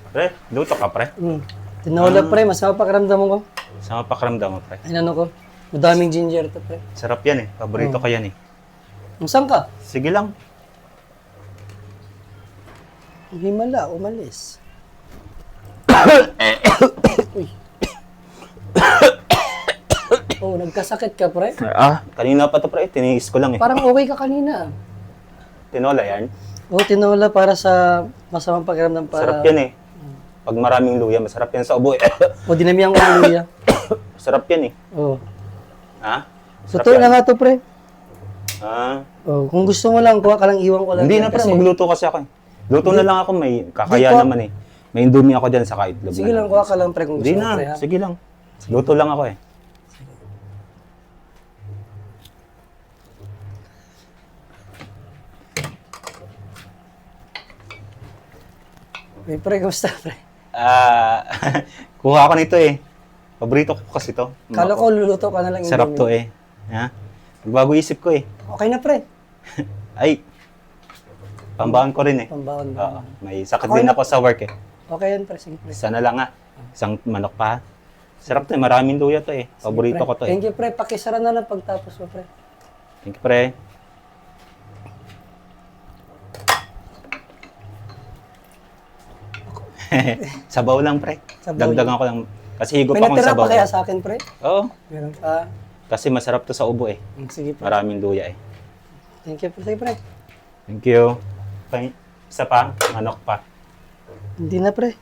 Pre, luto ka, pre. Tinola, pre. Masama pakiramdam ko. Sama pakiramdam mo, pre. Ay, ano ko. Madaming ginger to, pre. Sarap yan eh. Paborito ko yan eh. Saan ka? Sige lang. Himala, umalis. Uy. Oh, nagkasakit ka, pre? Kanina pa to, pre. Tiniis ko lang eh. Parang okay ka kanina. Tinola yan. Oh, tinola para sa masamang pakiramdam para... Sarap yan eh. Pag maraming luya, masarap yan sa ubo eh. O, dinamihan ko ng luya. Sarap yan eh. Oh. Ha? Sarap Totoo yan. na nga to, pre. Ah. Oh, kung gusto mo lang, kuha ka lang, iwan ko lang. Hindi yan na, pre. Magluto kasi ako eh. Luto na lang ako. May kakaya Di ko- naman eh. May indomie ako dyan sa itlog. Sige lang, kuha ka lang, pre, kung gusto Hindi mo, pre, na. ha? Sige lang. Luto lang ako eh. Pre, kamusta, pre? Kuha ako nito eh. Paborito ko kasi to. Kala ko luluto ka na lang. Sarap to eh. Ha? Nagbago isip ko eh. Okay na, pre. Ay, pambaon ko rin eh. Pambawon Oo. ba? May sakit Ako din na- ako sa work eh. Okay yan, pre. Sige, pre. Sana lang nga. Isang manok pa. Sarap to eh. Maraming luya to eh. Paborito Pre. ko to eh. Thank you, pre. Pakisara na lang pagtapos mo, pre. Thank you, pre. Sabaw lang, pre. Sabaw Dagdagan ko lang. Kasi higop May akong natira sabaw. pa kaya sa akin, pre? Oo. Meron pa. Kasi masarap to sa ubo eh. Sige, pre. Maraming luya eh. Thank you, pre. Sige, pre. Thank you. Isa pa, manok pa. Hindi na, pre.